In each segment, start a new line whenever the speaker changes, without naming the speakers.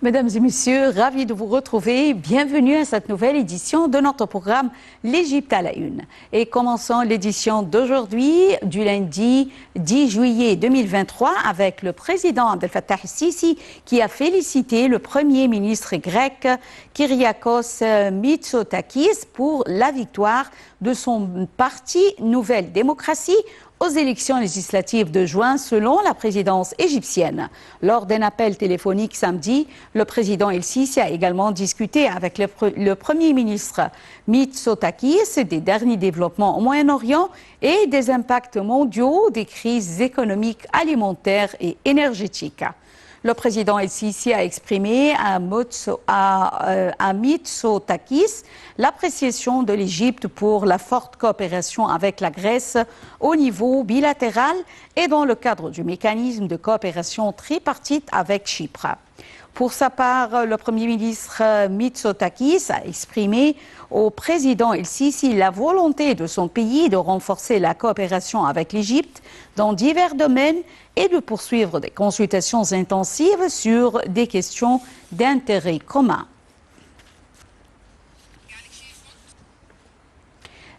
Mesdames et messieurs, ravi de vous retrouver. Bienvenue à cette nouvelle édition de notre programme L'Égypte à la une. Et commençons l'édition d'aujourd'hui, du lundi 10 juillet 2023, avec le président Abdel Fattah el-Sisi qui a félicité le premier ministre grec Kyriakos Mitsotakis pour la victoire de son parti Nouvelle Démocratie aux élections législatives de juin selon la présidence égyptienne. Lors d'un appel téléphonique samedi, le président El-Sisi a également discuté avec le Premier ministre Mitsotakis des derniers développements au Moyen-Orient et des impacts mondiaux des crises économiques, alimentaires et énergétiques. Le président El-Sisi a exprimé à Mitsotakis l'appréciation de l'Égypte pour la forte coopération avec la Grèce au niveau bilatéral et dans le cadre du mécanisme de coopération tripartite avec Chypre. Pour sa part, le Premier ministre Mitsotakis a exprimé au président El-Sisi la volonté de son pays de renforcer la coopération avec l'Égypte dans divers domaines et de poursuivre des consultations intensives sur des questions d'intérêt commun.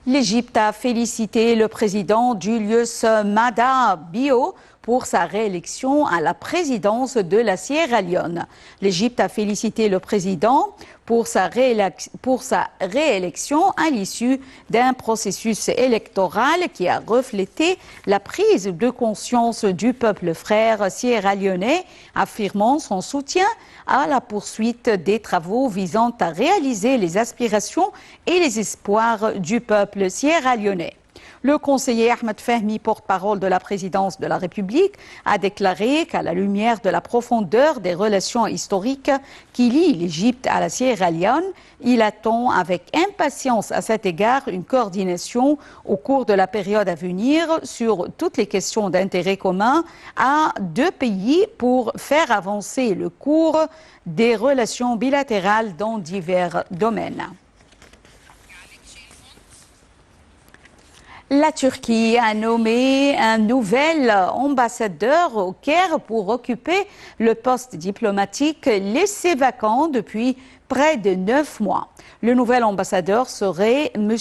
L'Égypte a félicité le président Julius Maada Bio pour sa réélection à la présidence de la Sierra Leone. L'Égypte a félicité le président pour sa réélection à l'issue d'un processus électoral qui a reflété la prise de conscience du peuple frère sierra-léonais, affirmant son soutien à la poursuite des travaux visant à réaliser les aspirations et les espoirs du peuple sierra-léonais. Le conseiller Ahmed Fahmi, porte-parole de la présidence de la République, a déclaré qu'à la lumière de la profondeur des relations historiques qui lient l'Égypte à la Sierra Leone, il attend avec impatience à cet égard une coordination au cours de la période à venir sur toutes les questions d'intérêt commun à deux pays pour faire avancer le cours des relations bilatérales dans divers domaines. La Turquie a nommé un nouvel ambassadeur au Caire pour occuper le poste diplomatique laissé vacant depuis près de 9 mois. Le nouvel ambassadeur serait M.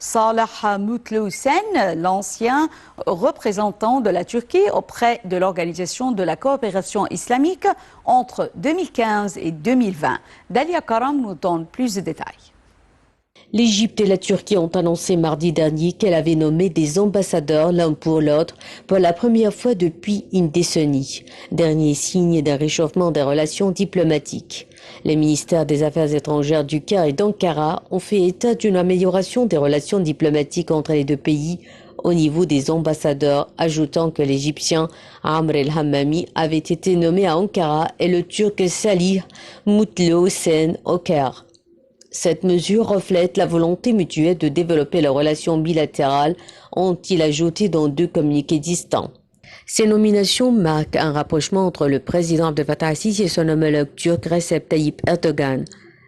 Salah Mutlu Hussein, l'ancien représentant de la Turquie auprès de l'Organisation de la coopération islamique entre 2015 et 2020. Dalia Karam nous donne plus de détails.
L'Égypte et la Turquie ont annoncé mardi dernier qu'elle avait nommé des ambassadeurs l'un pour l'autre pour la première fois depuis une décennie. Dernier signe d'un réchauffement des relations diplomatiques. Les ministères des Affaires étrangères du Caire et d'Ankara ont fait état d'une amélioration des relations diplomatiques entre les deux pays au niveau des ambassadeurs, ajoutant que l'Égyptien Amr el-Hammami avait été nommé à Ankara et le Turc Salih Mutlu Hussein au Caire. Cette mesure reflète la volonté mutuelle de développer les relations bilatérales, ont-ils ajouté dans deux communiqués distincts. Ces nominations marquent un rapprochement entre le président Abdel Fattah el-Sisi et son homologue turc Recep Tayyip Erdogan.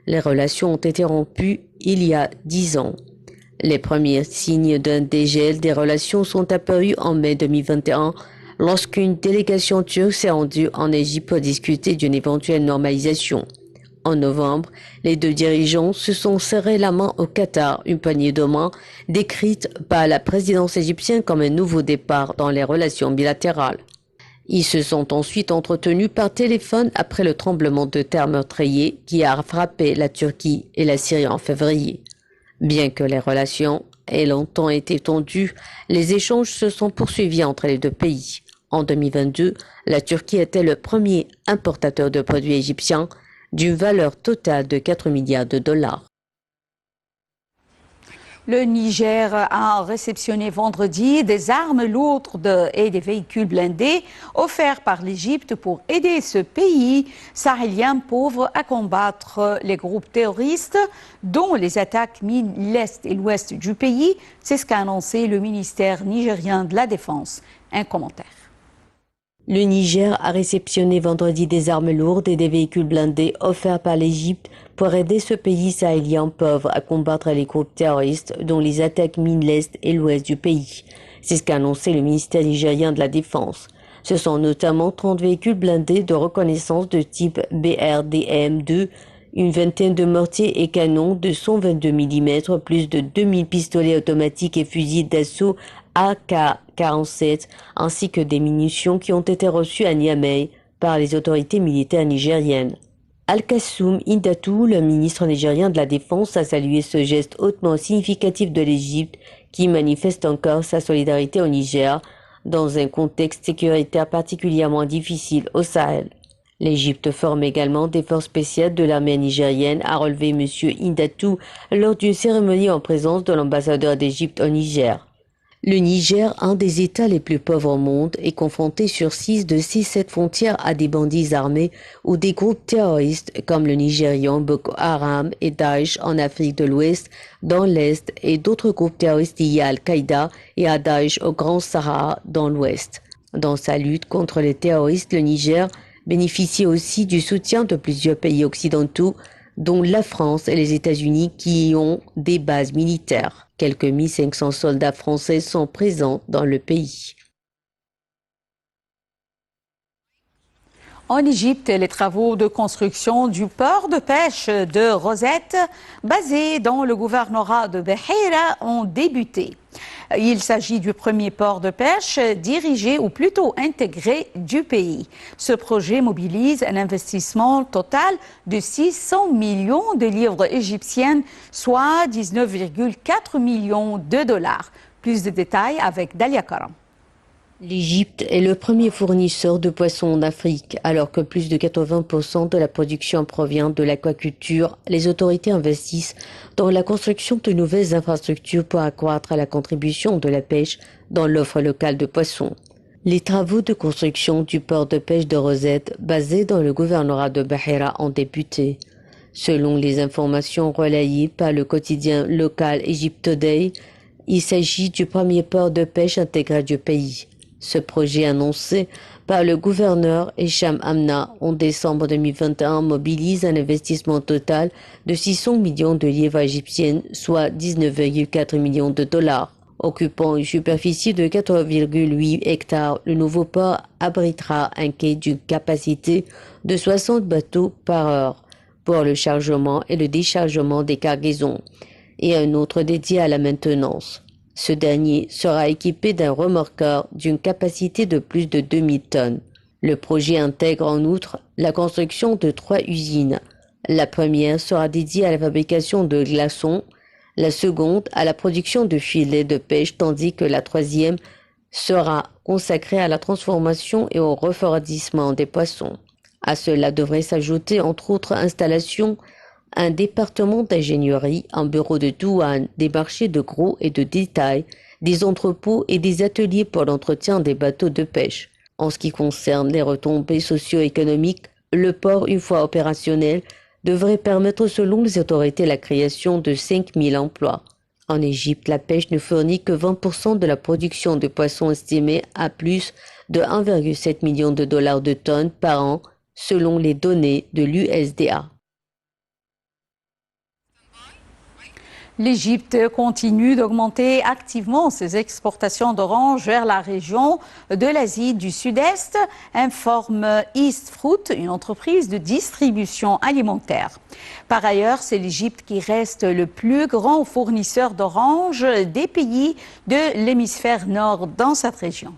Les relations ont été rompues il y a 10 ans. Les premiers signes d'un dégel des relations sont apparus en mai 2021 lorsqu'une délégation turque s'est rendue en Égypte pour discuter d'une éventuelle normalisation. En novembre, les deux dirigeants se sont serrés la main au Qatar, une poignée de main décrite par la présidence égyptienne comme un nouveau départ dans les relations bilatérales. Ils se sont ensuite entretenus par téléphone après le tremblement de terre meurtrier qui a frappé la Turquie et la Syrie en février. Bien que les relations aient longtemps été tendues, les échanges se sont poursuivis entre les deux pays. En 2022, la Turquie était le premier importateur de produits égyptiens, d'une valeur totale de 4 milliards de dollars.
Le Niger a réceptionné vendredi des armes lourdes et des véhicules blindés offerts par l'Égypte pour aider ce pays sahélien pauvre à combattre les groupes terroristes dont les attaques minent l'Est et l'Ouest du pays. C'est ce qu'a annoncé le ministère nigérien de la Défense. Un commentaire.
Le Niger a réceptionné vendredi des armes lourdes et des véhicules blindés offerts par l'Égypte pour aider ce pays sahélien pauvre à combattre les groupes terroristes dont les attaques minent l'Est et l'Ouest du pays. C'est ce qu'a annoncé le ministère nigérien de la Défense. Ce sont notamment 30 véhicules blindés de reconnaissance de type BRDM-2, une vingtaine de mortiers et canons de 122 mm, plus de 2000 pistolets automatiques et fusils d'assaut AK-47, ainsi que des munitions qui ont été reçues à Niamey par les autorités militaires nigériennes. Al-Kassoum Indatou, le ministre nigérien de la Défense, a salué ce geste hautement significatif de l'Égypte qui manifeste encore sa solidarité au Niger dans un contexte sécuritaire particulièrement difficile au Sahel. L'Égypte forme également des forces spéciales de l'armée nigérienne, a relevé M. Indatou lors d'une cérémonie en présence de l'ambassadeur d'Égypte au Niger. Le Niger, un des États les plus pauvres au monde, est confronté sur 6 de ses 7 frontières à des bandits armés ou des groupes terroristes comme le Nigérian Boko Haram et Daesh en Afrique de l'Ouest, dans l'Est, et d'autres groupes terroristes liés à Al-Qaïda et à Daesh au Grand Sahara dans l'Ouest. Dans sa lutte contre les terroristes, le Niger bénéficie aussi du soutien de plusieurs pays occidentaux, dont la France et les États-Unis qui y ont des bases militaires. Quelques 1500 soldats français sont présents dans le pays.
En Égypte, les travaux de construction du port de pêche de Rosette, basé dans le gouvernorat de Beheira, ont débuté. Il s'agit du premier port de pêche dirigé ou plutôt intégré du pays. Ce projet mobilise un investissement total de 600 millions de livres égyptiennes, soit 19,4 millions de dollars. Plus de détails avec Dalia Karam.
L'Égypte est le premier fournisseur de poissons en Afrique. Alors que plus de 80% de la production provient de l'aquaculture, les autorités investissent dans la construction de nouvelles infrastructures pour accroître la contribution de la pêche dans l'offre locale de poissons. Les travaux de construction du port de pêche de Rosette, basé dans le gouvernorat de Beheira, ont débuté. Selon les informations relayées par le quotidien local Egypt Today, il s'agit du premier port de pêche intégré du pays. Ce projet annoncé par le gouverneur Hicham Amna en décembre 2021 mobilise un investissement total de 600 millions de livres égyptiennes, soit 19,4 millions de dollars. Occupant une superficie de 4,8 hectares, le nouveau port abritera un quai d'une capacité de 60 bateaux par heure pour le chargement et le déchargement des cargaisons, et un autre dédié à la maintenance. Ce dernier sera équipé d'un remorqueur d'une capacité de plus de 2000 tonnes. Le projet intègre en outre la construction de 3 usines. La première sera dédiée à la fabrication de glaçons, la seconde à la production de filets de pêche, tandis que la troisième sera consacrée à la transformation et au refroidissement des poissons. À cela devrait s'ajouter entre autres installations un département d'ingénierie, un bureau de douane, des marchés de gros et de détail, des entrepôts et des ateliers pour l'entretien des bateaux de pêche. En ce qui concerne les retombées socio-économiques, le port, une fois opérationnel, devrait permettre selon les autorités la création de 5000 emplois. En Égypte, la pêche ne fournit que 20% de la production de poissons estimée à plus de 1,7 million de dollars de tonnes par an, selon les données de l'USDA.
L'Égypte continue d'augmenter activement ses exportations d'oranges vers la région de l'Asie du Sud-Est, informe East Fruit, une entreprise de distribution alimentaire. Par ailleurs, c'est l'Égypte qui reste le plus grand fournisseur d'oranges des pays de l'hémisphère nord dans cette région.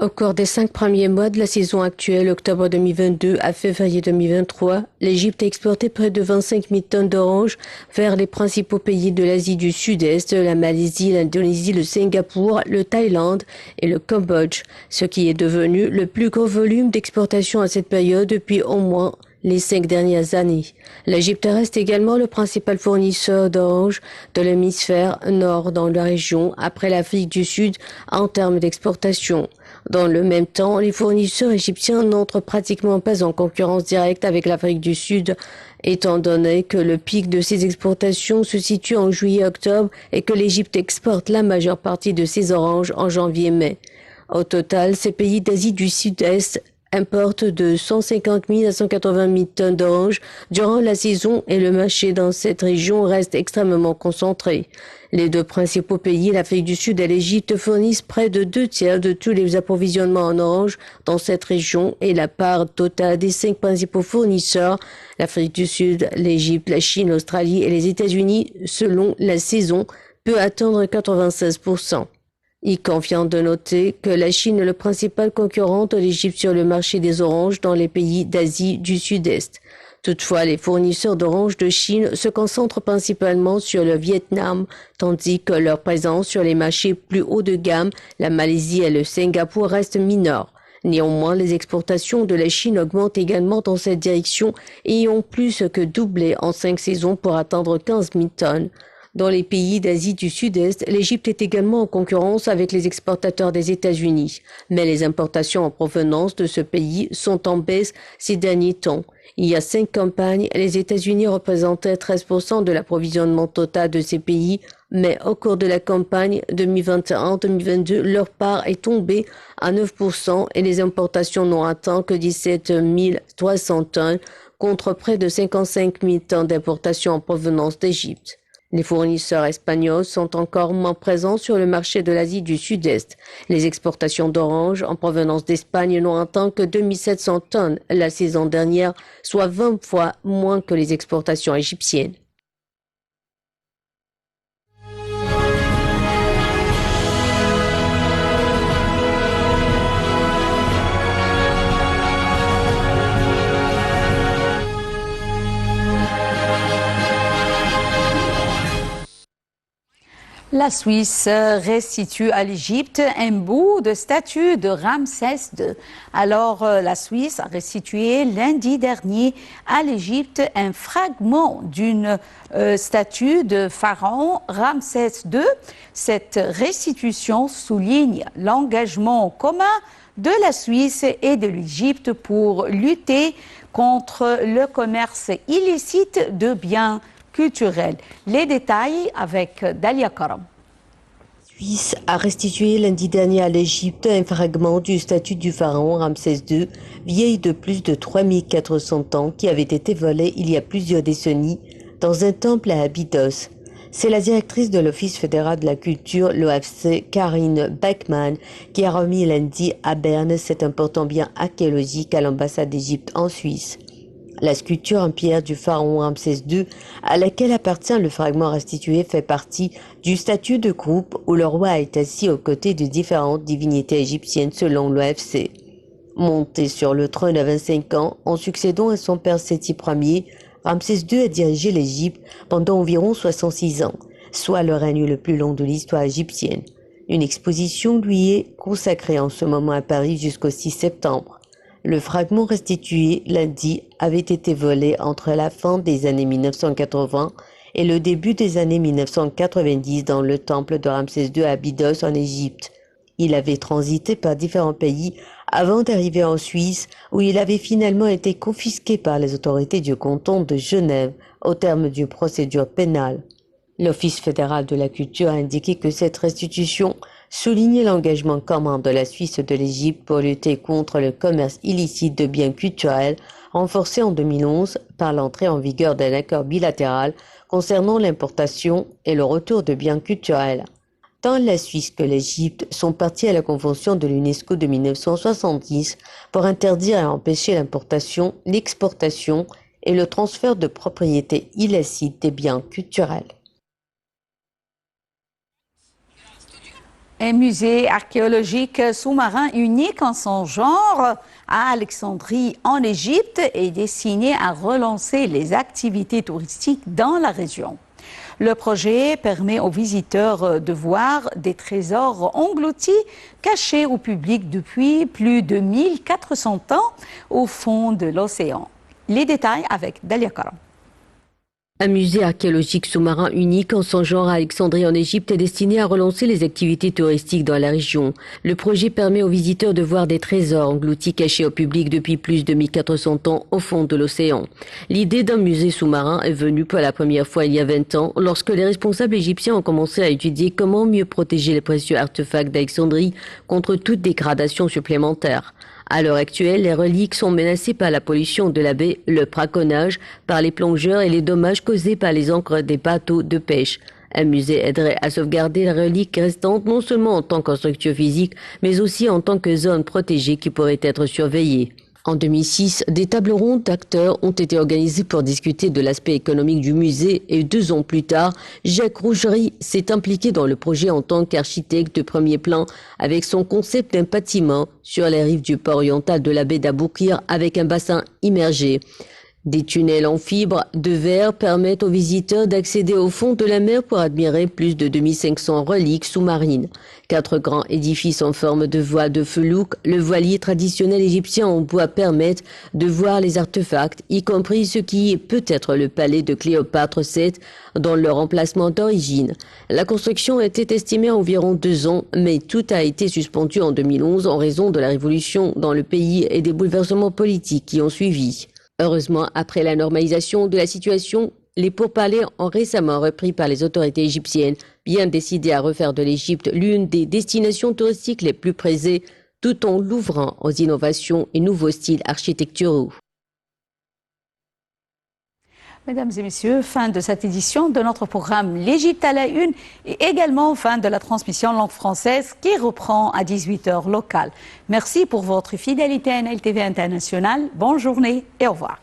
Au cours des 5 premiers mois de la saison actuelle, octobre 2022 à février 2023, l'Égypte a exporté près de 25 000 tonnes d'oranges vers les principaux pays de l'Asie du Sud-Est, la Malaisie, l'Indonésie, le Singapour, le Thaïlande et le Cambodge, ce qui est devenu le plus gros volume d'exportation à cette période depuis au moins les 5 dernières années. L'Égypte reste également le principal fournisseur d'oranges de l'hémisphère nord dans la région, après l'Afrique du Sud en termes d'exportation. Dans le même temps, les fournisseurs égyptiens n'entrent pratiquement pas en concurrence directe avec l'Afrique du Sud, étant donné que le pic de ces exportations se situe en juillet-octobre et que l'Égypte exporte la majeure partie de ses oranges en janvier-mai. Au total, ces pays d'Asie du Sud-Est importe de 150 000 à 180 000 tonnes d'oranges durant la saison et le marché dans cette région reste extrêmement concentré. Les deux principaux pays, l'Afrique du Sud et l'Égypte, fournissent près de 2/3 de tous les approvisionnements en oranges dans cette région et la part totale des 5 principaux fournisseurs, l'Afrique du Sud, l'Égypte, la Chine, l'Australie et les États-Unis, selon la saison, peut atteindre 96%. Il convient de noter que la Chine est le principal concurrent de l'Égypte sur le marché des oranges dans les pays d'Asie du Sud-Est. Toutefois, les fournisseurs d'oranges de Chine se concentrent principalement sur le Vietnam, tandis que leur présence sur les marchés plus haut de gamme, la Malaisie et le Singapour, reste mineure. Néanmoins, les exportations de la Chine augmentent également dans cette direction et ont plus que doublé en 5 saisons pour atteindre 15 000 tonnes. Dans les pays d'Asie du Sud-Est, l'Égypte est également en concurrence avec les exportateurs des États-Unis. Mais les importations en provenance de ce pays sont en baisse ces derniers temps. Il y a 5 campagnes, les États-Unis représentaient 13% de l'approvisionnement total de ces pays, mais au cours de la campagne 2021-2022, leur part est tombée à 9% et les importations n'ont atteint que 17 300 tonnes contre près de 55 000 tonnes d'importations en provenance d'Égypte. Les fournisseurs espagnols sont encore moins présents sur le marché de l'Asie du Sud-Est. Les exportations d'oranges en provenance d'Espagne n'ont atteint que 2700 tonnes la saison dernière, soit 20 fois moins que les exportations égyptiennes.
La Suisse restitue à l'Égypte un bout de statue de Ramsès II. Alors, la Suisse a restitué lundi dernier à l'Égypte un fragment d'une statue de pharaon Ramsès II. Cette restitution souligne l'engagement commun de la Suisse et de l'Égypte pour lutter contre le commerce illicite de biens culturels. Les détails avec Dalia Karam.
La Suisse a restitué lundi dernier à l'Égypte un fragment du statue du pharaon Ramsès II, vieille de plus de 3400 ans, qui avait été volé il y a plusieurs décennies dans un temple à Abydos. C'est la directrice de l'Office fédéral de la culture, l'OFC, Karine Beckman, qui a remis lundi à Berne cet important bien archéologique à l'ambassade d'Égypte en Suisse. La sculpture en pierre du pharaon Ramsès II, à laquelle appartient le fragment restitué, fait partie du statut de groupe où le roi est assis aux côtés de différentes divinités égyptiennes selon l'OFC. Monté sur le trône à 25 ans, en succédant à son père Séti Ier, Ramsès II a dirigé l'Égypte pendant environ 66 ans, soit le règne le plus long de l'histoire égyptienne. Une exposition lui est consacrée en ce moment à Paris jusqu'au 6 septembre. Le fragment restitué lundi avait été volé entre la fin des années 1980 et le début des années 1990 dans le temple de Ramsès II à Abydos en Égypte. Il avait transité par différents pays avant d'arriver en Suisse où il avait finalement été confisqué par les autorités du canton de Genève au terme d'une procédure pénale. L'Office fédéral de la culture a indiqué que cette restitution soulignait l'engagement commun de la Suisse et de l'Égypte pour lutter contre le commerce illicite de biens culturels, renforcé en 2011 par l'entrée en vigueur d'un accord bilatéral concernant l'importation et le retour de biens culturels. Tant la Suisse que l'Égypte sont parties à la Convention de l'UNESCO de 1970 pour interdire et empêcher l'importation, l'exportation et le transfert de propriété illicite des biens culturels.
Un musée archéologique sous-marin unique en son genre à Alexandrie en Égypte est destiné à relancer les activités touristiques dans la région. Le projet permet aux visiteurs de voir des trésors engloutis cachés au public depuis plus de 1400 ans au fond de l'océan. Les détails avec Dalia Karam.
Un musée archéologique sous-marin unique en son genre à Alexandrie en Égypte est destiné à relancer les activités touristiques dans la région. Le projet permet aux visiteurs de voir des trésors engloutis cachés au public depuis plus de 1400 ans au fond de l'océan. L'idée d'un musée sous-marin est venue pour la première fois il y a 20 ans lorsque les responsables égyptiens ont commencé à étudier comment mieux protéger les précieux artefacts d'Alexandrie contre toute dégradation supplémentaire. À l'heure actuelle, les reliques sont menacées par la pollution de la baie, le braconnage par les plongeurs et les dommages causés par les ancres des bateaux de pêche. Un musée aiderait à sauvegarder les reliques restantes non seulement en tant que structure physique, mais aussi en tant que zone protégée qui pourrait être surveillée. En 2006, des tables rondes d'acteurs ont été organisées pour discuter de l'aspect économique du musée et 2 ans plus tard, Jacques Rougerie s'est impliqué dans le projet en tant qu'architecte de premier plan avec son concept d'un bâtiment sur les rives du port oriental de la baie d'Aboukir avec un bassin immergé. Des tunnels en fibre de verre permettent aux visiteurs d'accéder au fond de la mer pour admirer plus de 2500 reliques sous-marines. 4 grands édifices en forme de voile de felouk, le voilier traditionnel égyptien en bois, permettent de voir les artefacts, y compris ce qui peut être le palais de Cléopâtre VII dans leur emplacement d'origine. La construction était estimée à environ 2 ans, mais tout a été suspendu en 2011 en raison de la révolution dans le pays et des bouleversements politiques qui ont suivi. Heureusement, après la normalisation de la situation, les pourparlers ont récemment repris par les autorités égyptiennes, bien décidées à refaire de l'Égypte l'une des destinations touristiques les plus prisées, tout en l'ouvrant aux innovations et nouveaux styles architecturaux.
Mesdames et messieurs, fin de cette édition de notre programme L'Égypte à la une et également fin de la transmission langue française qui reprend à 18h locale. Merci pour votre fidélité à NLTV International. Bonne journée et au revoir.